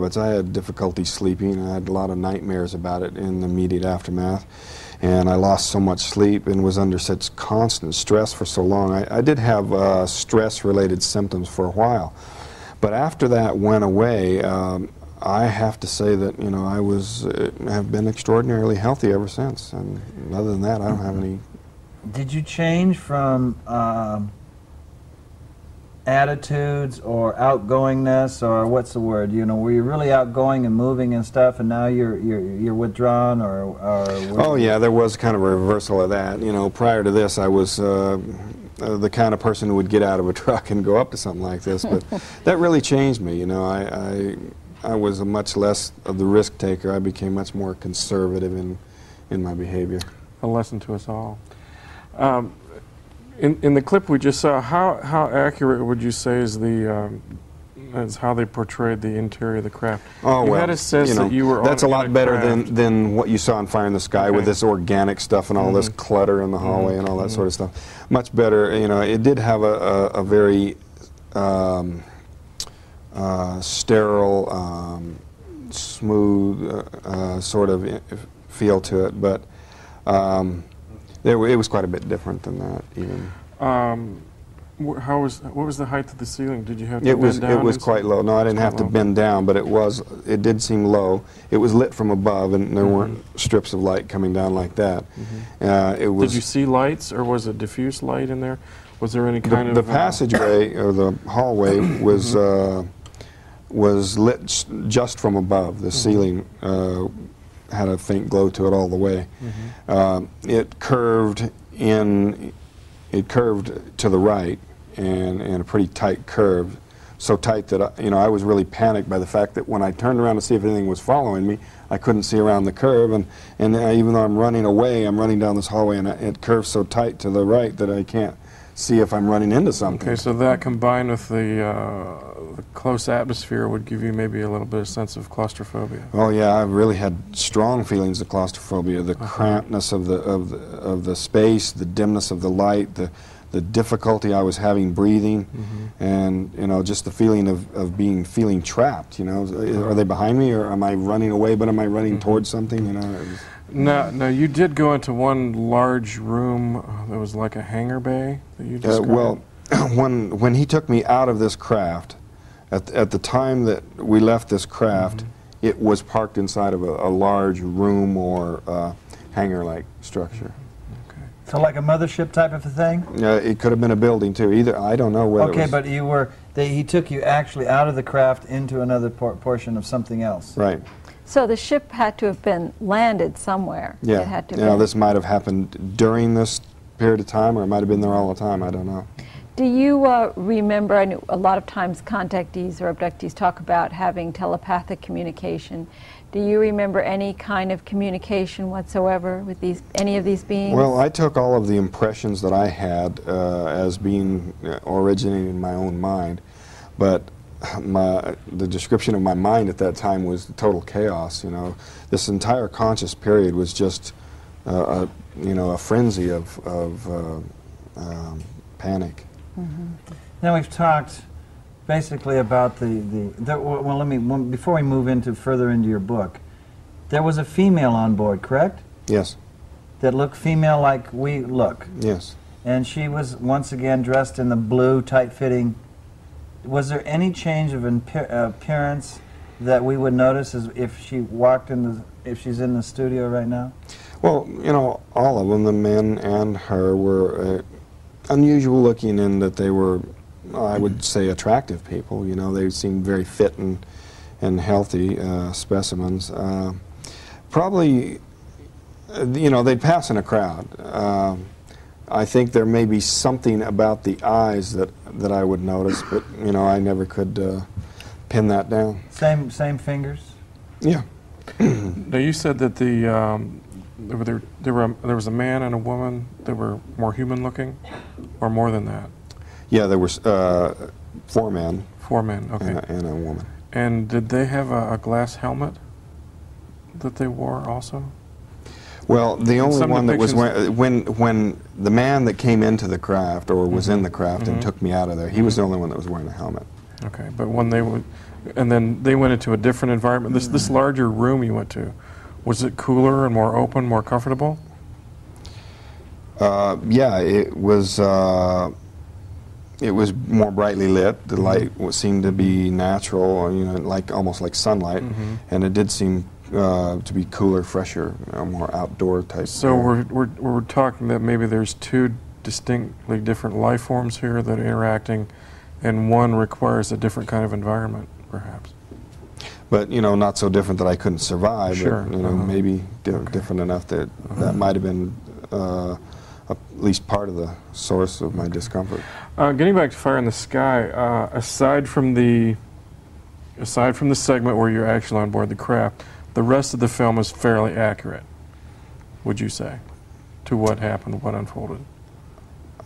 But I had difficulty sleeping. I had a lot of nightmares about it in the immediate aftermath. And I lost so much sleep and was under such constant stress for so long. I did have stress-related symptoms for a while. But after that went away, I have to say that, you know, have been extraordinarily healthy ever since. And other than that, I don't have any. Did you change from attitudes or outgoingness, or what's the word? You know, were you really outgoing and moving and stuff, and now you're withdrawn, or oh yeah, there was kind of a reversal of that. You know, prior to this, I was the kind of person who would get out of a truck and go up to something like this, but that really changed me. You know, I was a much less of the risk taker. I became much more conservative in my behavior. A lesson to us all. In the clip we just saw, how accurate would you say is is how they portrayed the interior of the craft? Oh, you well, had a sense that you were that's on a lot better than what you saw in Fire in the Sky, with this organic stuff and all this clutter in the hallway and all that sort of stuff. Much better. You know, it did have a very sterile, smooth sort of feel to it, but it was quite a bit different than that, even. What was the height of the ceiling? Did you have to bend down? It was quite low. No, I didn't have to bend down, but it did seem low. It was lit from above, and there weren't strips of light coming down like that. Did you see lights, or was it diffuse light in there? Was there any kind of... The passageway, or the hallway, was lit just from above. The ceiling had a faint glow to it all the way. It curved to the right, and a pretty tight curve, so tight that I was really panicked by the fact that when I turned around to see if anything was following me, I couldn't see around the curve, and even though I'm running away, I'm running down this hallway, and it curves so tight to the right that I can't see if I'm running into something. Okay, so that combined with the close atmosphere would give you maybe a little bit of sense of claustrophobia. Oh yeah, I really had strong feelings of claustrophobia. The crampedness of the space, the dimness of the light, the difficulty I was having breathing, and just the feeling of feeling trapped. You know, are they behind me, or am I running away? But am I running towards something? You know. Now you did go into one large room that was like a hangar bay that you described. Well, when he took me out of this craft, at the time that we left this craft, it was parked inside of a large room or hangar-like structure. Okay. So like a mothership type of a thing? It could have been a building too. Either, I don't know whether. Okay, but he took you actually out of the craft into another portion of something else. Right. So the ship had to have been landed somewhere. Yeah. It had to this might have happened during this period of time, or it might have been there all the time. I don't know. Do you remember, I know a lot of times contactees or abductees talk about having telepathic communication. Do you remember any kind of communication whatsoever with any of these beings? Well, I took all of the impressions that I had as being originating in my own mind, but the description of my mind at that time was total chaos. You know, this entire conscious period was just a frenzy of panic. Now we've talked basically about before we move further into your book, there was a female on board, correct? Yes. That looked female like we look. Yes. And she was once again dressed in the blue, tight-fitting. Was there any change of appearance that we would notice if she walked if she's in the studio right now? Well, all of them, the men and her, were unusual looking in that they were, I would say, attractive people. You know, they seemed very fit and healthy specimens. Probably, they'd pass in a crowd. I think there may be something about the eyes that I would notice, but I never could pin that down. Same fingers? Yeah. Now you said that there was a man and a woman that were more human looking, or more than that? Yeah, there were 4 men. 4 men, okay. And a woman. And did they have a glass helmet that they wore also? Well, the only one that was when the man that came into the craft or was in the craft and took me out of there, he was the only one that was wearing a helmet. Okay, but when they would, And then they went into a different environment. This larger room you went to, was it cooler and more open, more comfortable? Yeah, it was more brightly lit. The light seemed to be natural, you know, like almost like sunlight, and it did seem to be cooler, fresher, more outdoor type. So we're talking that maybe there's two distinctly different life forms here that are interacting, and one requires a different kind of environment, perhaps. But you know, not so different that I couldn't survive. Sure. But, you know, maybe different enough that that might have been at least part of the source of my discomfort. Getting back to Fire in the Sky, aside from the segment where you're actually on board the craft, the rest of the film is fairly accurate, would you say, to what happened, what unfolded?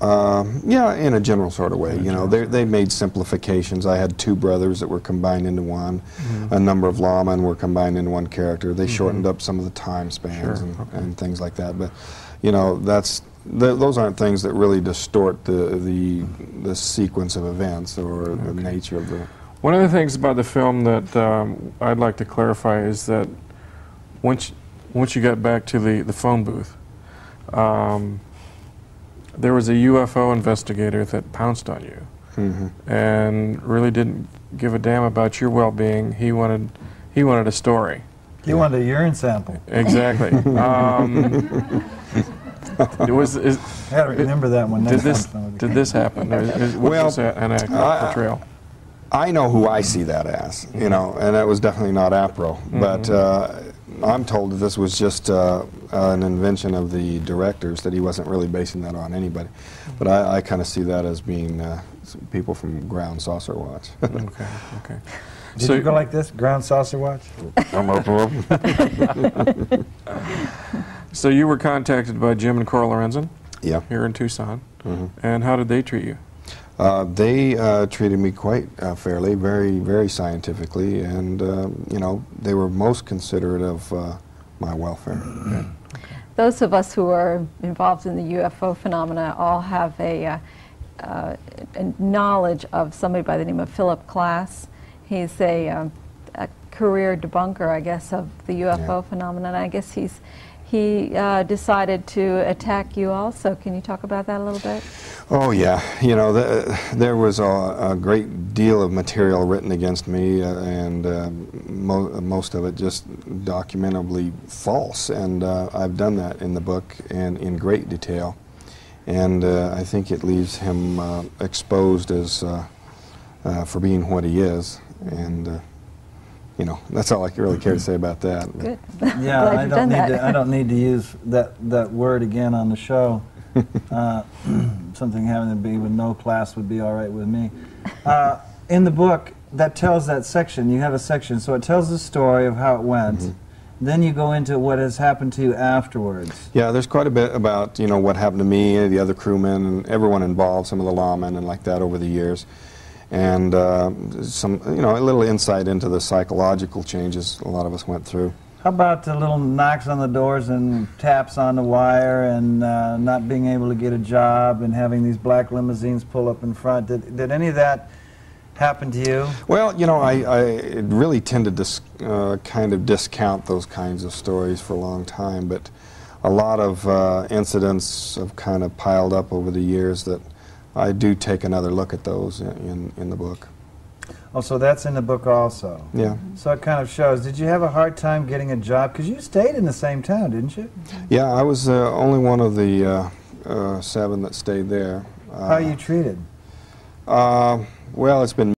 Yeah, in a general sort of way. You know, they made simplifications. I had two brothers that were combined into one. A number of lawmen were combined into one character. They shortened up some of the time spans and things like that. But, you know, those aren't things that really distort the sequence of events or the nature of the... One of the things about the film that I'd like to clarify is that once you got back to the phone booth, there was a UFO investigator that pounced on you and really didn't give a damn about your well-being. He wanted a story. He wanted a urine sample. Exactly. I gotta remember that one. Did this happen? Was an accurate portrayal? I know who I see that as, you know, and that was definitely not APRO. But I'm told that this was just an invention of the directors, that he wasn't really basing that on anybody. But I kind of see that as being people from Ground Saucer Watch. Okay. Did you go like this, Ground Saucer Watch? So you were contacted by Jim and Carl Lorenzen? Yeah. Here in Tucson. And how did they treat you? They treated me quite fairly, very, very scientifically, and you know, they were most considerate of my welfare. Those of us who are involved in the UFO phenomena all have a knowledge of somebody by the name of Philip Klass. He's a career debunker, I guess, of the UFO phenomenon. I guess he decided to attack you also. Can you talk about that a little bit? Oh yeah, you know, there was a great deal of material written against me, and most of it just documentably false, and I've done that in the book and in great detail, and I think it leaves him exposed as for being what he is, and you know, that's all I really care to say about that. Good. Yeah, I don't need to use that word again on the show. Something having to be with no class would be all right with me. In the book, that tells that section. You have a section, so it tells the story of how it went. Then you go into what has happened to you afterwards. Yeah, there's quite a bit about, you know, what happened to me, the other crewmen, and everyone involved, some of the lawmen and like that over the years. And some, you know, a little insight into the psychological changes a lot of us went through. How about the little knocks on the doors and taps on the wire and not being able to get a job and having these black limousines pull up in front? Did any of that happen to you? Well, you know, I really tended to kind of discount those kinds of stories for a long time, but a lot of incidents have kind of piled up over the years that I do take another look at those in the book. Oh, so that's in the book also? Yeah. So it kind of shows. Did you have a hard time getting a job? Because you stayed in the same town, didn't you? Yeah, I was only one of the 7 that stayed there. How are you treated? Well, it's been